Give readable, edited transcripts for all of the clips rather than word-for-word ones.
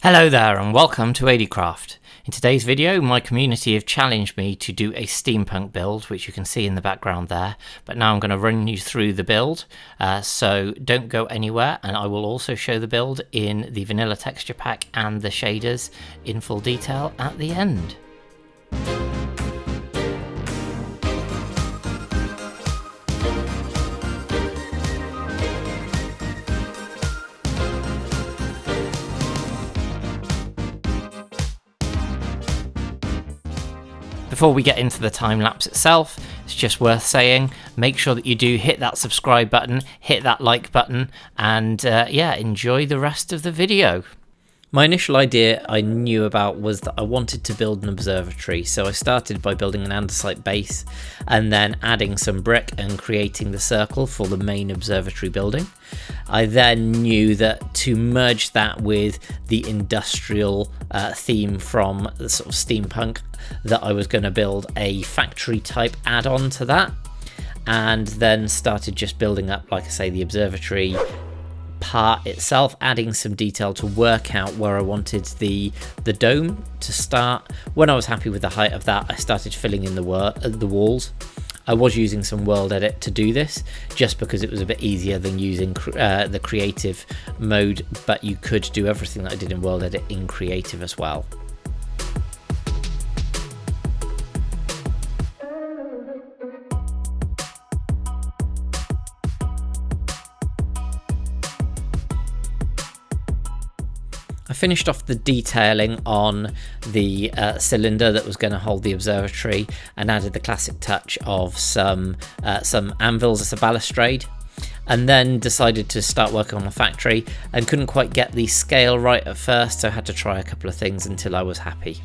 Hello there and welcome to ADcraft. In today's video, my community have challenged me to do a steampunk build, which you can see in the background there, but now I'm going to run you through the build, so don't go anywhere, and I will also show the build in the vanilla texture pack and the shaders in full detail at the end. Before we get into the time lapse itself, it's just worth saying, make sure that you do hit that subscribe button, hit that like button, and yeah, enjoy the rest of the video. My initial idea I knew about was that I wanted to build an observatory, so I started by building an andesite base and then adding some brick and creating the circle for the main observatory building. I then knew that to merge that with the industrial theme from the sort of steampunk, that I was going to build a factory type add-on to that, and then started just building up, like I say, the observatory part itself, adding some detail to work out where I wanted the dome to start. When I was happy with the height of that, I started filling in the walls. I was using some world edit to do this, just because it was a bit easier than using the creative mode, but you could do everything that I did in world edit in creative as well. I finished off the detailing on the cylinder that was going to hold the observatory and added the classic touch of some anvils as a balustrade, and then decided to start working on the factory and couldn't quite get the scale right at first, so I had to try a couple of things until I was happy.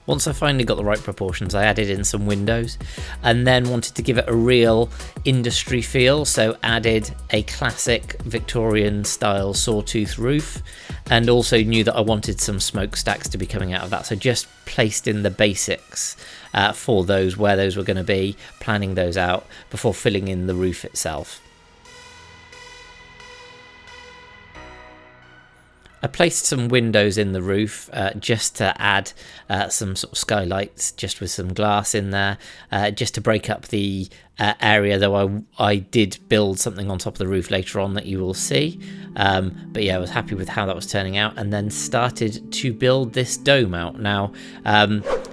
Once I finally got the right proportions, I added in some windows and then wanted to give it a real industry feel, so added a classic Victorian style sawtooth roof, and also knew that I wanted some smokestacks to be coming out of that, so just placed in the basics for those, where those were going to be, planning those out before filling in the roof itself. I placed some windows in the roof just to add some sort of skylights, just with some glass in there, just to break up the area, though I did build something on top of the roof later on that you will see. But yeah, I was happy with how that was turning out, and then started to build this dome out. Now,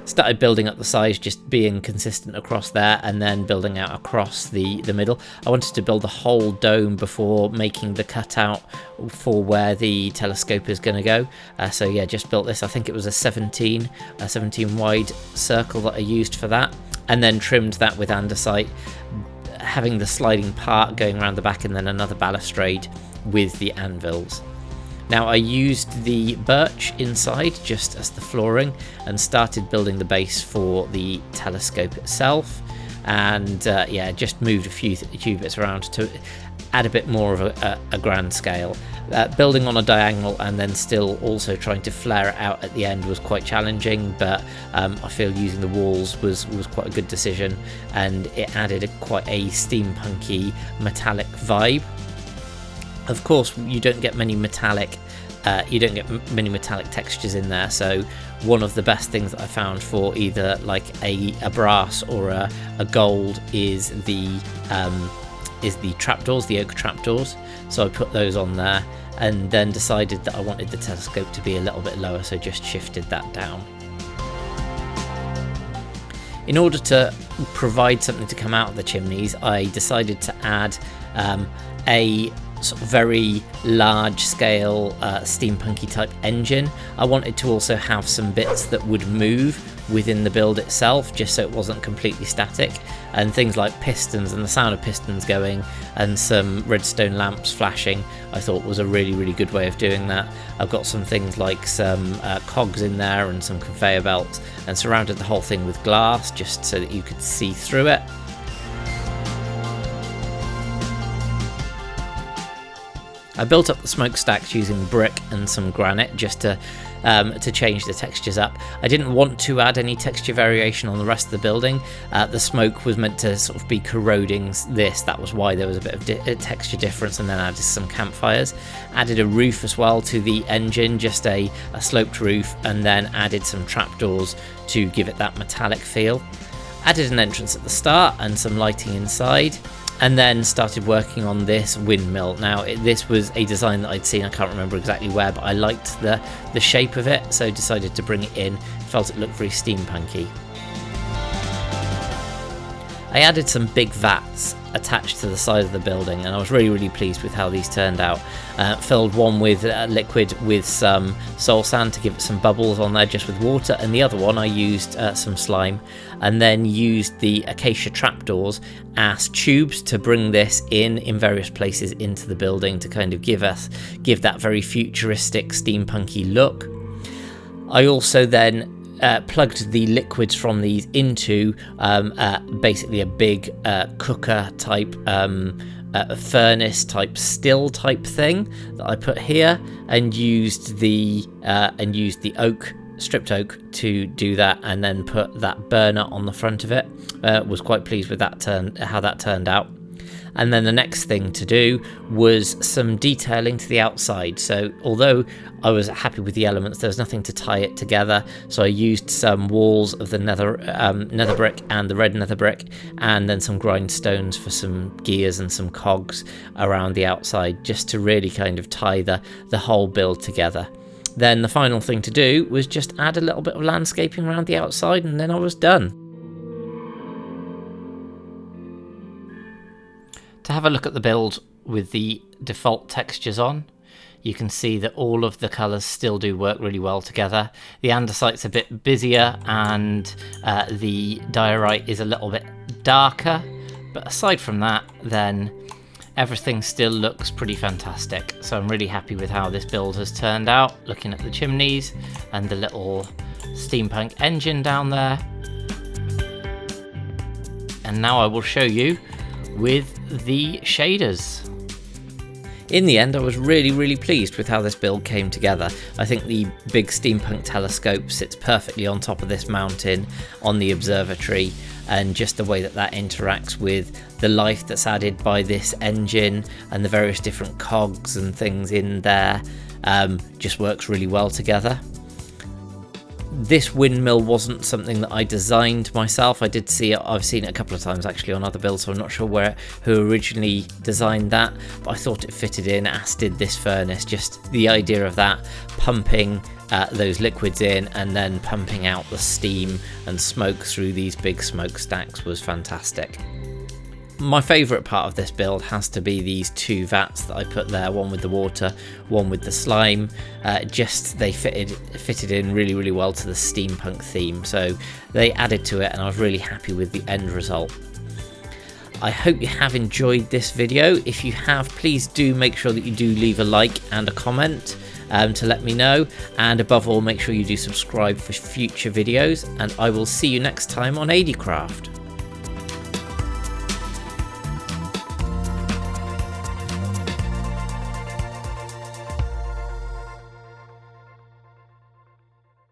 started building up the size, just being consistent across there, and then building out across the middle. I wanted to build the whole dome before making the cutout for where the telescope is going to go. So yeah, just built this. I think it was a 17 wide circle that I used for that, and then trimmed that with andesite, having the sliding part going around the back, and then another balustrade with the anvils. Now, I used the birch inside just as the flooring and started building the base for the telescope itself, and yeah, just moved a few bits around to add a bit more of a grand scale. Building on a diagonal and then still also trying to flare it out at the end was quite challenging, but I feel using the walls was quite a good decision, and it added quite a steampunky metallic vibe. Of course, you don't get many metallic textures in there, so one of the best things that I found for either like a brass or a gold is the trapdoors, the oak trapdoors. So I put those on there, and then decided that I wanted the telescope to be a little bit lower, so just shifted that down. In order to provide something to come out of the chimneys, I decided to add a sort of very large scale steampunky type engine. I wanted to also have some bits that would move within the build itself, just so it wasn't completely static, and things like pistons and the sound of pistons going and some redstone lamps flashing I thought was a really good way of doing that. I've got some things like some cogs in there and some conveyor belts, and surrounded the whole thing with glass just so that you could see through it. I built up the smokestacks using brick and some granite just to change the textures up. I didn't want to add any texture variation on the rest of the building. The smoke was meant to sort of be corroding this. That was why there was a bit of texture difference, and then added some campfires. Added a roof as well to the engine, just a sloped roof, and then added some trapdoors to give it that metallic feel. Added an entrance at the start and some lighting inside, and then started working on this windmill. Now this was a design that I'd seen, I can't remember exactly where, but I liked the shape of it, so decided to bring it in. Felt it looked very steampunky. I added some big vats attached to the side of the building, and I was really pleased with how these turned out. Filled one with liquid with some soul sand to give it some bubbles on there just with water, and the other one I used some slime, and then used the acacia trapdoors as tubes to bring this in various places into the building to kind of give that very futuristic steampunky look. I also then plugged the liquids from these into basically a big cooker type furnace type still type thing that I put here, and used the oak, stripped oak, to do that, and then put that burner on the front of it. Was quite pleased with that how that turned out. And then the next thing to do was some detailing to the outside. So although I was happy with the elements, there was nothing to tie it together. So I used some walls of the nether brick and the red nether brick, and then some grindstones for some gears and some cogs around the outside, just to really kind of tie the whole build together. Then the final thing to do was just add a little bit of landscaping around the outside, and then I was done. To have a look at the build with the default textures on, you can see that all of the colours still do work really well together. The andesite's a bit busier, and the diorite is a little bit darker, but aside from that, then everything still looks pretty fantastic. So I'm really happy with how this build has turned out, looking at the chimneys and the little steampunk engine down there. And now I will show you with the shaders. In the end, I was really pleased with how this build came together. I think the big steampunk telescope sits perfectly on top of this mountain on the observatory, and just the way that interacts with the life that's added by this engine and the various different cogs and things in there just works really well together. This windmill wasn't something that I designed myself. I've seen it a couple of times actually on other builds, so I'm not sure who originally designed that, but I thought it fitted in, as did this furnace. Just the idea of that, pumping those liquids in and then pumping out the steam and smoke through these big smokestacks was fantastic. My favourite part of this build has to be these two vats that I put there, one with the water, one with the slime. They fitted in really well to the steampunk theme, so they added to it, and I was really happy with the end result. I hope you have enjoyed this video. If you have, please do make sure that you do leave a like and a comment to let me know, and above all, make sure you do subscribe for future videos, and I will see you next time on ADcraft.